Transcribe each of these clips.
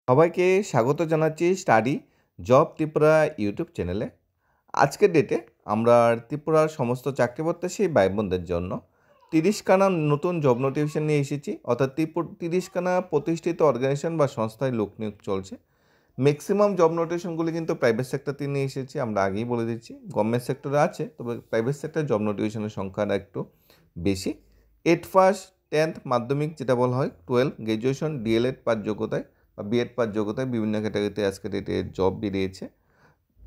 সবাইকে স্বাগত জানাচ্ছি স্টাডি জব ত্রিপুরা ইউটিউব চ্যানেলে। আজকের ডেটে আমরা ত্রিপুরার সমস্ত চাকরি প্রত্যাশী ভাই বোনদের জন্য 30খানা নতুন জব নোটিফিকেশন নিয়ে এসেছি। অর্থাৎ 30খানা প্রতিষ্ঠিত অর্গানাইজেশন বা সংস্থায় লোক নিয়োগ চলছে। ম্যাক্সিমাম জব নোটিফিকেশনগুলি কিন্তু প্রাইভেট সেক্টর থেকে নিয়ে এসেছি, আমরা আগেই বলে দিচ্ছি। গভর্নমেন্ট সেক্টরে আছে, তবে প্রাইভেট সেক্টরে জব নোটিফিকেশনের সংখ্যাটা একটু বেশি। 8 পাস, 10th মাধ্যমিক যেটা বলা হয়, 12 গ্র্যাজুয়েশন, ডিএলএড পাস যোগ্যতায় বা বিএড পাস যোগ্যতায় বিভিন্ন ক্যাটাগরিতে আজকে ডেটে জব বেরিয়েছে।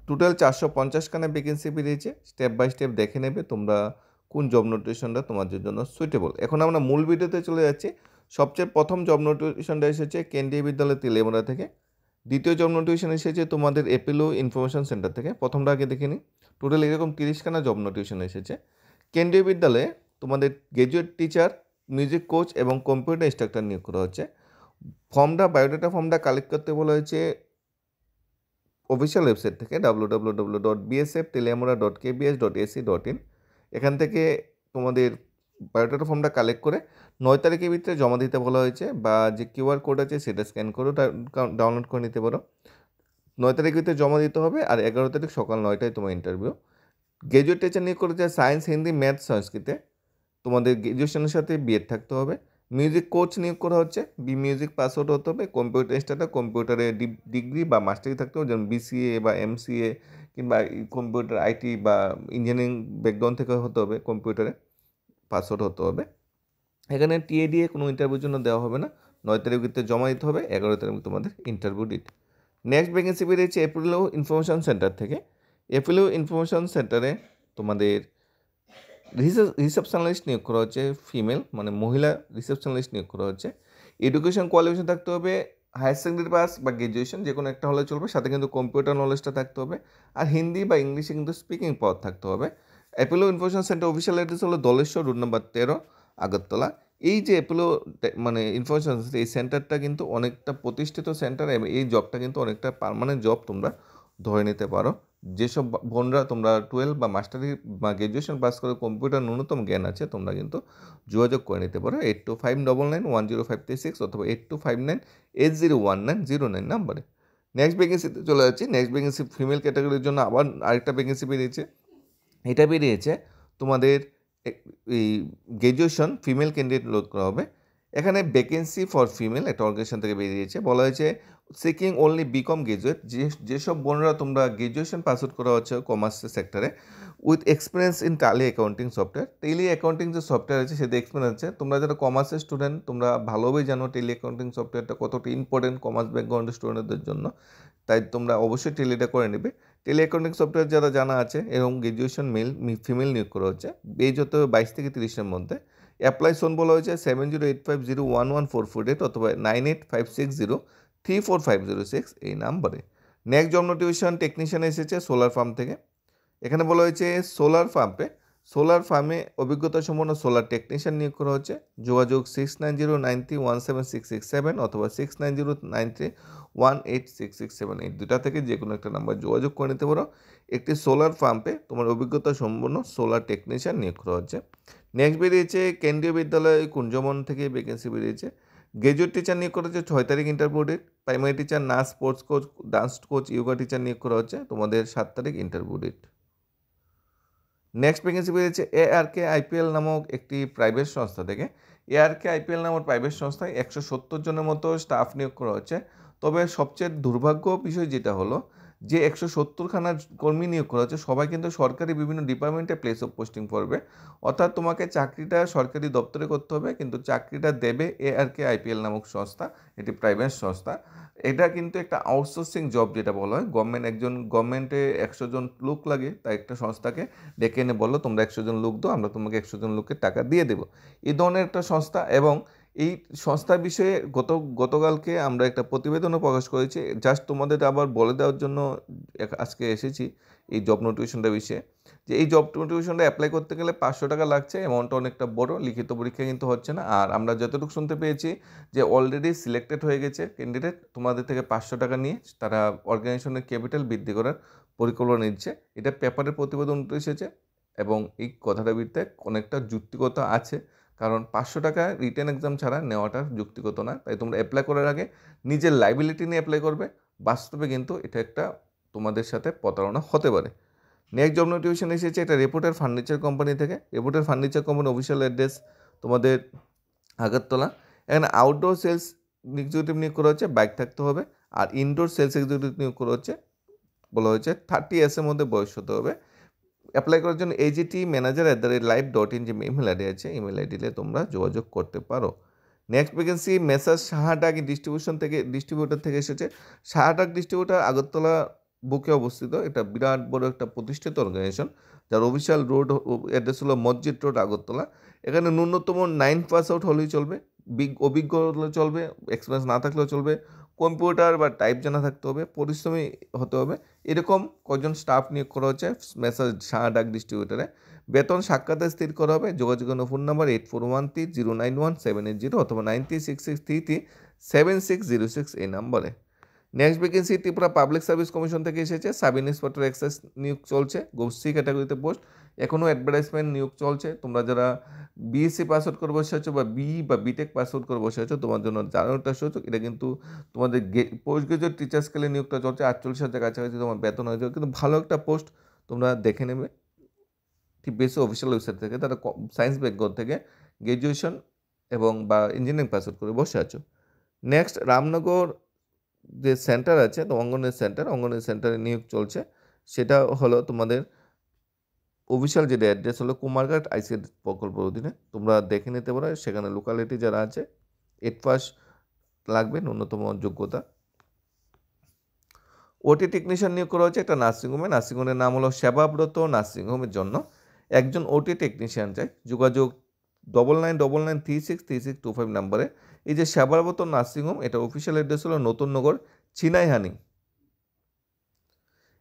টোটাল 450খানা ভ্যাকেন্সি বেরিয়েছে। স্টেপ বাই স্টেপ দেখে নেবে তোমরা কোন জব নোটিফিকেশনটা তোমাদের জন্য সুইটেবল। এখন আমরা মূল ভিডিওতে চলে যাচ্ছি। সবচেয়ে প্রথম জব নোটিফিকেশনটা এসেছে কেন্দ্রীয় বিদ্যালয় তেলেমুড়া থেকে। দ্বিতীয় জব নোটিফিকেশন এসেছে তোমাদের এপিলো ইনফরমেশন সেন্টার থেকে। প্রথমটা আগে দেখে নিই। টোটাল এরকম 30খানা জব নোটিফিকেশন এসেছে। কেন্দ্রীয় বিদ্যালয়ে তোমাদের গ্র্যাজুয়েট টিচার, মিউজিক কোচ এবং কম্পিউটার ইনস্ট্রাক্টর নিয়োগ করা হচ্ছে। ফর্মটা, বায়োডাটা ফর্মটা কালেক্ট করতে বলা হয়েছে অফিসিয়াল ওয়েবসাইট থেকে www.bsftelemura.kbs.ac.in। এখান থেকে তোমাদের বায়োডাটা ফর্মটা কালেক্ট করে 9 তারিখের ভিতরে জমা দিতে বলা হয়েছে, বা যে কিউআর কোড আছে সেটা স্ক্যান করেও ডাউনলোড করে নিতে পারো। 9 তারিখের ভিতরে জমা দিতে হবে, আর 11 তারিখ সকাল 9টায় তোমার ইন্টারভিউ। গ্র্যাজুয়েট টিচার নিয়োগ করেছে সায়েন্স, হিন্দি, ম্যাথ, সংস্কৃতে। তোমাদের গ্র্যাজুয়েশনের সাথে বিএড থাকতে হবে। মিউজিক কোচ নিয়োগ করা হচ্ছে, মিউজিক পাস আউট হতে হবে। কম্পিউটার ইনস্ট্রাক্টর, কম্পিউটারে ডিগ্রি বা মাস্টারি থাকতে হবে, যেমন বিসিএ বা এমসিএ, কিংবা কম্পিউটার আইটি বা ইঞ্জিনিয়ারিং ব্যাকগ্রাউন্ড থেকে হতে হবে, কম্পিউটারে পাস আউট হতে হবে। এখানে টিএডিএ কোনো ইন্টারভিউর জন্য দেওয়া হবে না। 9 তারিখের ভিতরে জমা দিতে হবে, 11 তারিখ তোমাদের ইন্টারভিউ ডেট। নেক্সট ভ্যাকেন্সি বেরিয়েছে এপিলো ইনফরমেশন সেন্টার থেকে। এপিলো ইনফরমেশন সেন্টারে তোমাদের রিসেপশনালিস্ট নিয়োগ করা হচ্ছে, ফিমেল মানে মহিলা রিসেপশনালিস্ট নিয়োগ করা হচ্ছে। এডুকেশন কোয়ালিফিকেশন থাকতে হবে হায়ার সেকেন্ডারি পাস বা গ্র্যাজুয়েশন, যে কোনো একটা হলে চলবে। সাথে কিন্তু কম্পিউটার নলেজটা থাকতে হবে, আর হিন্দি বা ইংলিশে কিন্তু স্পিকিং পাওয়ার থাকতে হবে। Apollo information centre official address হলো দলেশ্বর, রোড নাম্বার 13, আগরতলা। এই যে অ্যাপোলো মানে ইনফরমেশন, এই সেন্টারটা কিন্তু অনেকটা প্রতিষ্ঠিত সেন্টার, এবং এই জবটা কিন্তু অনেকটা পার্মানেন্ট জব তোমরা ধরে নিতে পারো। যেসব বোনরা তোমরা 12 বা মাস্টারি বা গ্র্যাজুয়েশন পাস করে কম্পিউটার ন্যূনতম জ্ঞান আছে, তোমরা কিন্তু যোগাযোগ করে নিতে পারো 8259910536 অথবা 8259801909 নাম্বারে। নেক্সট ভ্যাকেন্সিতে চলে যাচ্ছি। নেক্সট ভ্যাকেন্সি ফিমেল ক্যাটাগরির জন্য আবার আরেকটা ভ্যাকেন্সি বেরিয়েছে। এটা বেরিয়েছে তোমাদের এই গ্র্যাজুয়েশন ফিমেল ক্যান্ডিডেট লোড করা হবে। এখানে ভ্যাকেন্সি ফর ফিমেল একটা অর্গানাইজেশন থেকে বেরিয়েছে। বলা হয়েছে সিকিং অনলি বিকম গ্র্যাজুয়েট, যেসব বোনরা তোমরা গ্র্যাজুয়েশন পাস আউট করা হচ্ছে কমার্স সেক্টরে উইথ এক্সপিরিয়েন্স ইন টালি অ্যাকাউন্টিং সফটওয়্যার। টেলি অ্যাকাউন্টিং যে সফটওয়্যার আছে সেটা এক্সপিরিয়েন্স আছে। তোমরা যারা কমার্সের স্টুডেন্ট, তোমরা ভালোভাবেই জানো টেলি অ্যাকাউন্টিং সফটওয়্যারটা কতটা ইম্পর্টেন্ট কমার্স ব্যাকগ্রাউন্ডের স্টুডেন্টদের জন্য। তাই তোমরা অবশ্যই টেলিটা করে নেবে। টেলি অ্যাকাউন্টিং সফটওয়্যার যারা জানা আছে এবং গ্র্যাজুয়েশন ফিমেল নিয়োগ করা হচ্ছে, এজ হতে হবে 22 থেকে 30-এর মধ্যে। অ্যাপ্লাই সোন বলা হয়েছে 7085011448 অথবা 9856034506 এই নাম্বারে। নেক্সট জব নোটিফিকেশন টেকনিশিয়ান এসেছে সোলার ফার্ম থেকে। এখানে বলা হয়েছে সোলার ফার্মে অভিজ্ঞতা সম্পন্ন সোলার টেকনিশিয়ান নিয়োগ করা হচ্ছে। যোগাযোগ 6909317667 অথবা 6909318667, এই দুটা থেকে যে কোনো একটা নাম্বার যোগাযোগ করে নিতে পারো। একটি সোলার ফার্মে তোমার অভিজ্ঞতা সম্পন্ন সোলার টেকনিশিয়ান নিয়োগ করা হচ্ছে। নেক্সট বেরিয়েছে কেন্দ্রীয় বিদ্যালয় কুঞ্জমন থেকে ভ্যাকেন্সি বেরিয়েছে। গ্র্যাজুয়েট টিচার নিয়োগ করা হচ্ছে 6 তারিখ interview date. Primary teacher, nurse, sports coach, dance coach, yoga teacher নিয়োগ করা হচ্ছে, তোমাদের 7 তারিখ ইন্টারভিউ ডেট। নেক্সট ভ্যাকেন্সি বেরিয়েছে ARK IPL নামক একটি প্রাইভেট সংস্থা থেকে। ARK IPL নামক প্রাইভেট সংস্থায় 170 জনের মতো স্টাফ নিয়োগ করা হচ্ছে। তবে সবচেয়ে দুর্ভাগ্য বিষয় যেটা হলো যে 170খানা কর্মী নিয়োগ করা হচ্ছে, সবাই কিন্তু সরকারি বিভিন্ন ডিপার্টমেন্টে প্লেস অফ পোস্টিং পড়বে। অর্থাৎ তোমাকে চাকরিটা সরকারি দপ্তরে করতে হবে, কিন্তু চাকরিটা দেবে ARK IPL নামক সংস্থা, এটি প্রাইভেট সংস্থা। এটা কিন্তু একটা আউটসোর্সিং জব যেটা বলা হয়। গভর্নমেন্টে 100 জন লোক লাগে, তাই একটা সংস্থাকে ডেকে এনে বললো তোমরা 100 জন লোক দাও, আমরা তোমাকে 100 জন লোকের টাকা দিয়ে দেবো। এই ধরনের একটা সংস্থা। এবং এই সংস্থার বিষয়ে গতকালকে আমরা একটা প্রতিবেদনও প্রকাশ করেছি। জাস্ট তোমাদের আবার বলে দেওয়ার জন্য আজকে এসেছি এই জব নোটিফিকেশনটা বিষয়ে, যে এই জব নোটিফিকেশনটা অ্যাপ্লাই করতে গেলে 500 টাকা লাগছে। অ্যামাউন্টটা অনেকটা বড়, লিখিত পরীক্ষা কিন্তু হচ্ছে না। আর আমরা যতটুকু শুনতে পেয়েছি যে অলরেডি সিলেক্টেড হয়ে গেছে ক্যান্ডিডেট, তোমাদের থেকে 500 টাকা নিয়ে তারা অর্গানাইজেশনের ক্যাপিটাল বৃদ্ধি করার পরিকল্পনা নিচ্ছে। এটা পেপারের প্রতিবেদন এসেছে, এবং এই কথাটার ভিত্তিতে অনেকটা যুক্তিকতা আছে। কারণ 500 টাকা রিটেন এক্সাম ছাড়া নেওয়াটা যুক্তিগত না। তাই তোমরা অ্যাপ্লাই করার আগে নিজের লায়াবিলিটি নিয়ে অ্যাপ্লাই করবে। বাস্তবে কিন্তু এটা একটা তোমাদের সাথে প্রতারণা হতে পারে। নেক্সট জব নোটিফিকেশন এসেছে, এটা রেপুটেড ফার্নিচার কোম্পানি থেকে। রেপুটেড ফার্নিচার কোম্পানি অফিসিয়াল অ্যাড্রেস তোমাদের আগরতলা। এখানে আউটডোর সেলস এক্সিকিউটিভ নিয়োগ করা হচ্ছে, বাইক থাকতে হবে। আর ইনডোর সেলস এক্সিকিউটিভ নিয়োগ করা হচ্ছে, বলা হয়েছে 30 ইয়ার্সের মধ্যে বয়স হতে হবে। অ্যাপ্লাই করার জন্য AGT@live.in যে ইমেল আইডি আছে, ইমেল আইডিতে তোমরা যোগাযোগ করতে পারো। নেক্সট ভ্যাকেন্সি মেসার্স শাহডাক ডিস্ট্রিবিউটর থেকে এসেছে। শাহডাক ডিস্ট্রিবিউটর আগরতলা বুকে অবস্থিত। এটা বিরাট বড় একটা প্রতিষ্ঠিত অর্গানাইজেশন, যার অফিসিয়াল রোড অ্যাড্রেস হলো মসজিদ রোড আগরতলা। এখানে ন্যূনতম 9 পাস আউট হলেই চলবে, অভিজ্ঞ হলে চলবে, এক্সপিরিয়েন্স না থাকলেও চলবে, কম্পিউটার বা টাইপ জানা থাকতে হবে, পরিশ্রমী হতে হবে। এরকম কজন স্টাফ নিয়োগ করা হচ্ছে মেসার্স শাহডাক ডিস্ট্রিবিউটরে। বেতন সাক্ষাতে স্থির করা হবে। যোগাযোগের ফোন নাম্বার 8413091780 অথবা 9366337606 এই নাম্বারে। Next vacancy Tripura public service commission থেকে এসেছে। সাব ইন্সপেক্টর এক্সাইজ নিয়োগ চলছে, গোষ্ঠী ক্যাটাগরিতে পোস্ট। এখনও অ্যাডভার্টাইজমেন্ট নিয়োগ চলছে। তোমরা যারা বিএসসি পাস আউট করে বসে আছো বা বিটেক পাস আউট করে বসে আছো, তোমার জন্য জানার একটা সুযোগ। এটা কিন্তু তোমাদের পোস্ট গ্রাজুয়েট টিচার স্কেলে নিয়োগটা চলছে। 48,000 কাছাকাছি তোমার বেতন হয়ে যাবে, কিন্তু ভালো একটা পোস্ট তোমরা দেখে নেবে ঠিক বেশি অফিসিয়াল ওয়েবসাইট থেকে। তারা সায়েন্স ব্যাকগ্রাউন্ড থেকে গ্র্যাজুয়েশন এবং বা ইঞ্জিনিয়ারিং পাস আউট করে বসে আছো। নেক্সট রামনগর যে সেন্টার আছে, তো অঙ্গনের সেন্টারে নিয়োগ চলছে। সেটা হলো তোমাদের অফিসিয়াল যেটা অ্যাড্রেস হলো কুমারঘাট আইসিডি প্রকল্পের অধীনে। তোমরা দেখে নিতে পারো। সেখানে লোকালিটি যারা আছে 8 পাস লাগবে ন্যূনতম যোগ্যতা। ওটি টেকনিশিয়ান নিয়োগ করা হচ্ছে একটা নার্সিংহোমের নাম হলো সেবাব্রত নার্সিংহোমের জন্য একজন ওটি টেকনিশিয়ান চাই। যোগাযোগ 9999363625 নাম্বারে। এই যে সেবাব্রত নার্সিংহোম, এটা অফিসিয়াল অ্যাড্রেস হলো নতুন নগর চিনাইহানি।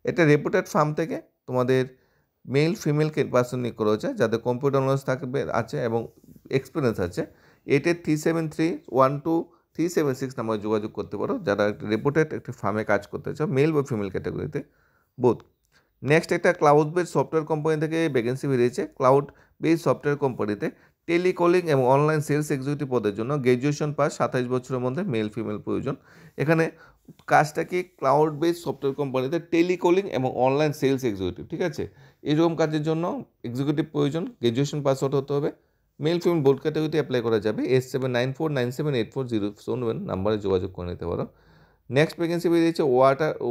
এটা রেপুটেড ফার্ম থেকে তোমাদের মেল ফিমেল পার্সন নিয়োগ করা হচ্ছে, যাদের কম্পিউটার নলেজ থাকবে আছে এবং এক্সপিরিয়েন্স আছে। 8837312376 নাম্বারে যোগাযোগ করতে পারো যারা রেপুটেড একটি ফার্মে কাজ করতে চাও, মেল বা ফিমেল ক্যাটাগরিতে বোথ। নেক্সট একটা ক্লাউড বেস সফটওয়্যার কোম্পানি থেকে ভ্যাকেন্সি বেরিয়েছে। ক্লাউড বেস সফটওয়্যার কোম্পানিতে টেলিকলিং এবং অনলাইন সেলস এক্সিকিউটিভ পদের জন্য গ্র্যাজুয়েশন পাস 27 বছরের মধ্যে মেল ফিমেল প্রয়োজন। এখানে কাজটা কি, ক্লাউড বেস সফটওয়্যার কোম্পানিতে টেলিকলিং এবং অনলাইন সেলস এক্সিকিউটিভ, ঠিক আছে। এরকম কাজের জন্য এক্সিকিউটিভ প্রয়োজন, গ্র্যাজুয়েশন পাস আউট হতে হবে। মেল ফিমেল বোর্ড ক্যাটাগরিতে অ্যাপ্লাই করা যাবে। 8794978407 নাম্বারে যোগাযোগ করে নিতে পারো। নেক্সট ভ্যাকেন্সি বেরিয়েছে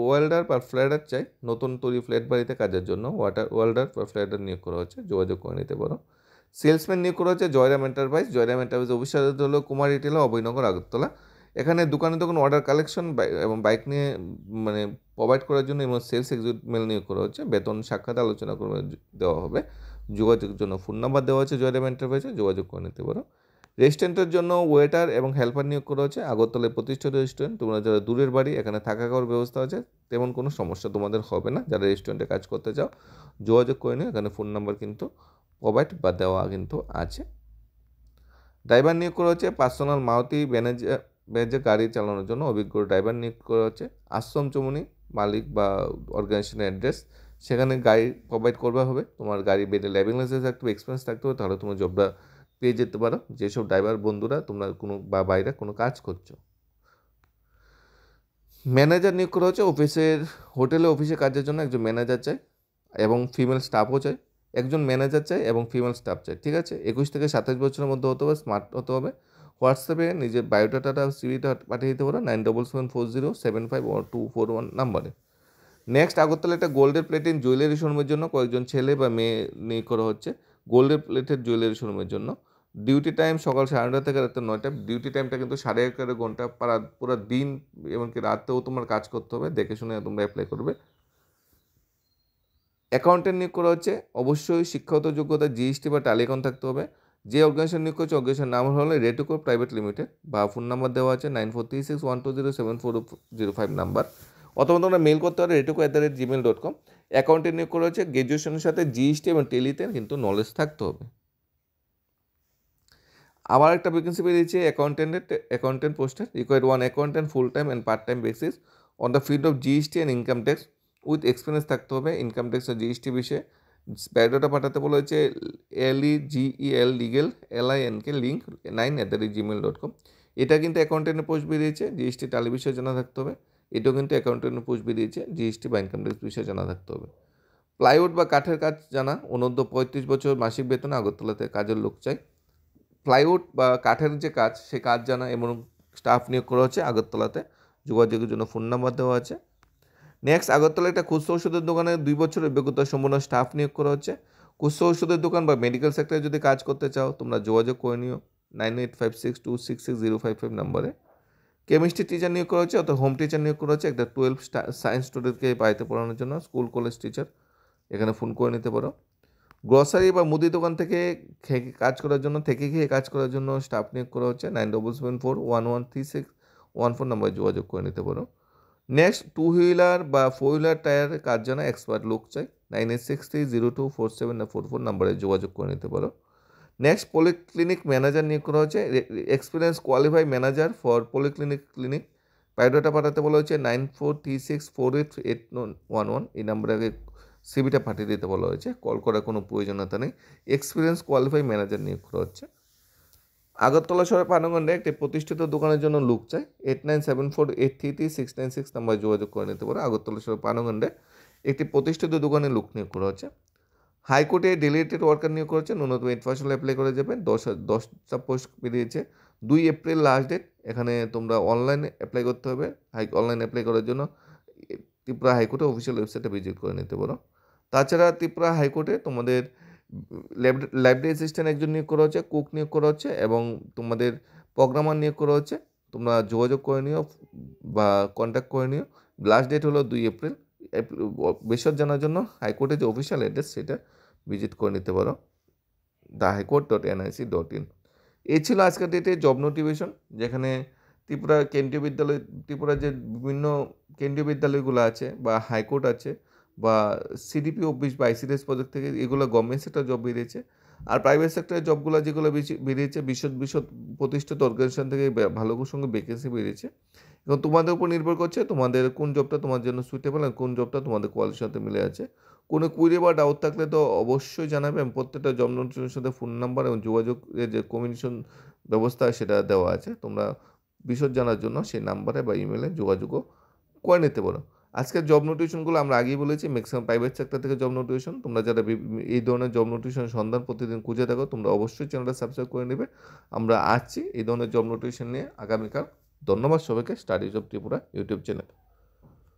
ওয়েল্ডার বা ফ্ল্যাটার চাই, নতুন তৈরি ফ্ল্যাট বাড়িতে কাজের জন্য ওয়েল্ডার বা ফ্ল্যাটার নিয়োগ করা হচ্ছে, যোগাযোগ করে নিতে পারো। সেলসম্যান নিয়োগ করা হচ্ছে জয়রাম এন্টারপ্রাইজ অফিসার হলো কুমার রিটেলা, অভয়নগর, আগরতলা। এখানে দোকানে অর্ডার কালেকশন এবং বাইক নিয়ে মানে প্রোভাইড করার জন্য এবং সেলস এক্সিকিউটিভ মেল নিয়োগ করা হচ্ছে। বেতন সাক্ষাৎ আলোচনা করে দেওয়া হবে। যোগাযোগের জন্য ফোন নাম্বার দেওয়া আছে জয়রাম এন্টারপ্রাইজে, যোগাযোগ করে নিতে পারো। রেস্টুরেন্টের জন্য ওয়েটার এবং হেল্পার নিয়োগ করা হচ্ছে। আগরতলায় প্রতিষ্ঠিত রেস্টুরেন্ট, তোমরা যারা দূরের বাড়ি, এখানে থাকা খাওয়ার ব্যবস্থা আছে, তেমন কোনো সমস্যা তোমাদের হবে না। যারা রেস্টুরেন্টে কাজ করতে চাও যোগাযোগ করে নিও, এখানে ফোন নাম্বার কিন্তু প্রোভাইড বা দেওয়া কিন্তু আছে। ড্রাইভার নিয়োগ করা হচ্ছে পার্সোনাল মারুতি ব্যাজে গাড়ি চালানোর জন্য অভিজ্ঞ ড্রাইভার নিয়োগ করা হচ্ছে। আশ্রম চমুনি মালিক বা অর্গানাইজেশনের অ্যাড্রেস, সেখানে গাড়ি প্রোভাইড করবা হবে। তোমার গাড়ি বেডে ড্রাইভিং লাইসেন্স থাকতে হবে, এক্সপিরিয়েন্স থাকতে হবে, তাহলে তোমার জবটা পেয়ে যেতে পারো। যেসব ড্রাইভার বন্ধুরা তোমরা কোনো বা বাইরে কোনো কাজ করছো। ম্যানেজার নিয়োগ করা হচ্ছে অফিসে কাজের জন্য একজন ম্যানেজার চাই এবং ফিমেল স্টাফও চাই। একজন ম্যানেজার চাই এবং ফিমেল স্টাফ চাই, ঠিক আছে। 21 থেকে 27 বছরের মধ্যে হতে হবে, স্মার্ট হতে হবে। হোয়াটসঅ্যাপে নিজের বায়োডাটাটা সিভিটা পাঠিয়ে দিতে পারো 9774075241 নাম্বারে। নেক্সট আগরতলা একটা গোল্ডের প্লেটের জুয়েলারি শোরুমের জন্য কয়েকজন ছেলে বা মেয়ে নিয়োগ করা হচ্ছে গোল্ডের প্লেটের জুয়েলারি শোরুমের জন্য। ডিউটি টাইম সকাল 9:30 থেকে রাত 9টা। ডিউটি টাইমটা কিন্তু 11.5 ঘন্টা, পুরো দিন এমনকি রাতেও তোমার কাজ করতে হবে, দেখে শুনে তোমরা অ্যাপ্লাই করবে। অ্যাকাউন্টেন্ট নিয়োগ করা হচ্ছে, অবশ্যই শিক্ষাগত যোগ্যতা জিএসটি বা ট্যালি অ্যাকাউন্ট থাকতে হবে। যে অর্গানাইজেশন নিয়োগ করছে অর্গানাইজেশন নাম হলো রেটুকো প্রাইভেট লিমিটেড বা ফোন নাম্বার দেওয়া আছে 9436120745 নাম্বার, অথবা তোমরা মেল করতে পারো retuko@gmail.com। অ্যাকাউন্টেন্ট নিয়োগ করা হচ্ছে, গ্র্যাজুয়েশনের সাথে জিএসটি এবং টেলিতে কিন্তু নলেজ থাকতে হবে। আবার একটা ভ্যাকেন্সি বেরিয়েছে অ্যাকাউন্টেন্ট পোস্টে। Required 1 accountant full time and part time basis on the field of GST and income tax with experience থাকতে হবে ইনকাম ট্যাক্স ও জিএসটি বিষয়ে। বায়োডাটা পাঠাতে বলা হয়েছে LEGEL legal LINK link 9@gmail.com। এটা কিন্তু অ্যাকাউন্টেন্টের পোস্ট বেরিয়েছে, GST টালি বিষয়ে জানা থাকতে হবে। এটাও কিন্তু অ্যাকাউন্টেন্টের পোস্ট বেরিয়েছে, GST বা ইনকাম ট্যাক্স বিষয়ে জানা থাকতে হবে। প্লাইউড বা কাঠের কাজ জানা, অনূর্ধ্ব 35 বছর, মাসিক বেতনে আগরতলাতে কাজের লোক চাই। প্লাইউড বা কাঠের যে কাজ, সে কাজ জানা এবং স্টাফ নিয়োগ করা হচ্ছে আগরতলাতে। যোগাযোগের জন্য ফোন নাম্বার দেওয়া আছে। নেক্সট, আগরতলা একটা খুচরো ওষুধের দোকানে 2 বছরের অভিজ্ঞতা সম্পন্ন স্টাফ নিয়োগ করা হচ্ছে। খুচরো ওষুধের দোকান বা মেডিকেল সেক্টরে যদি কাজ করতে চাও, তোমরা যোগাযোগ করে নিও 9856266055 নাম্বারে। কেমিস্ট্রি টিচার নিয়োগ করা হচ্ছে, অর্থাৎ হোম টিচার নিয়োগ করা হচ্ছে, একটা 12 সায়েন্স স্টুডেন্টকে বাড়িতে পড়ানোর জন্য, স্কুল কলেজ টিচার, এখানে ফোন করে নিতে পারো। গ্রসারি বা মুদি দোকান থেকে কাজ করার জন্য, থেকে খেয়ে কাজ করার জন্য স্টাফ নিয়োগ করা হচ্ছে। 9774113614 নাম্বারে যোগাযোগ করে নিতে পারো। নেক্সট, 2 হুইলার বা 4 হুইলার টায়ারের কাজ জানা এক্সপার্ট লোক চাই। 9863024744 নাম্বারে যোগাযোগ করে নিতে পারো। নেক্সট, পলিক্লিনিক ম্যানেজার নিয়োগ করা হচ্ছে, experience qualify manager for clinic. Biodata পাঠাতে বলা হচ্ছে 9436488111। এই নাম্বারে আগে সিভিটা পাঠিয়ে দিতে বলা হয়েছে, কল করার কোনো প্রয়োজনীয়তা নেই। এক্সপিরিয়েন্স কোয়ালিফাই ম্যানেজার নিয়োগ করা হচ্ছে। আগরতলা শহরের পানগণ্ডে একটি প্রতিষ্ঠিত দোকানের জন্য লোক চাই। 8974833696 নাম্বারে যোগাযোগ করে নিতে পারো। আগরতলা শহরের পানগণ্ডে একটি প্রতিষ্ঠিত দোকানে লোক নিয়োগ করা হচ্ছে। হাইকোর্টে ডেলিগেটেড ওয়ার্কার নিয়োগ করা হচ্ছে, ন্যূনতম 8% অ্যাপ্লাই করা যাবে। 10টা পোস্ট বেরিয়েছে। 2 এপ্রিল লাস্ট ডেট। এখানে তোমরা অনলাইনে অ্যাপ্লাই করতে হবে। অনলাইনে অ্যাপ্লাই করার জন্য ত্রিপুরা হাইকোর্টের অফিসিয়াল ওয়েবসাইটে ভিজিট করে নিতে পারো। তাছাড়া ত্রিপুরা হাইকোর্টে তোমাদের লাইব্রেরি অ্যাসিস্ট্যান্ট একজন নিয়োগ করা হচ্ছে, কুক নিয়োগ করা হচ্ছে এবং তোমাদের প্রোগ্রামার নিয়োগ করা হচ্ছে। তোমরা যোগাযোগ করে নিও বা কন্ট্যাক্ট করে নিও। লাস্ট ডেট হলো 2 এপ্রিল। বিশদ জানার জন্য হাইকোর্টের যে অফিসিয়াল অ্যাড্রেস সেটা ভিজিট করে নিতে পারো, thehighcourt.nic.in। এই ছিল আজকের ডেটে জব নোটিফিকেশন, যেখানে ত্রিপুরার যে বিভিন্ন কেন্দ্রীয় বিদ্যালয়গুলো আছে বা হাইকোর্ট আছে বা সিডিপি অফিস বা ICDS প্রজেক্ট থেকে, এগুলো গভর্নমেন্ট সেক্টর জব বেরিয়েছে। আর প্রাইভেট সেক্টরের জবগুলো যেগুলো বেরিয়েছে বিশদ প্রতিষ্ঠিত অর্গানাইজেশন থেকে ভালো সঙ্গে ভ্যাকেন্সি বেরিয়েছে। এবং তোমাদের উপর নির্ভর করছে তোমাদের কোন জবটা তোমার জন্য সুইটেবল আর কোন জবটা তোমাদের কোয়ালিটির সাথে মিলে আছে। কোনো কুইরি বা ডাউট থাকলে তো অবশ্যই জানাবে। আমি প্রত্যেকটা জব নোটিফিকেশনের সাথে ফোন নাম্বার এবং যোগাযোগের যে কমিউনিকেশন ব্যবস্থা সেটা দেওয়া আছে। তোমরা বিশদ জানার জন্য সেই নাম্বারে বা ইমেলে যোগাযোগও করে নিতে পারো। আজকের জব নোটিফিকেশনগুলো আমরা আগেই বলেছি, ম্যাক্সিমাম প্রাইভেট সেক্টর থেকে জব নোটিফিকেশন। তোমরা যারা এই ধরনের জব নোটিফিকেশন সন্ধান প্রতিদিন খুঁজে থাকো, তোমরা অবশ্যই চ্যানেলটা সাবস্ক্রাইব করে নেবে। আমরা আসছি এই ধরনের জব নোটিফিকেশন নিয়ে আগামীকাল। ধন্যবাদ সবাইকে studies of Tripura YouTube channel.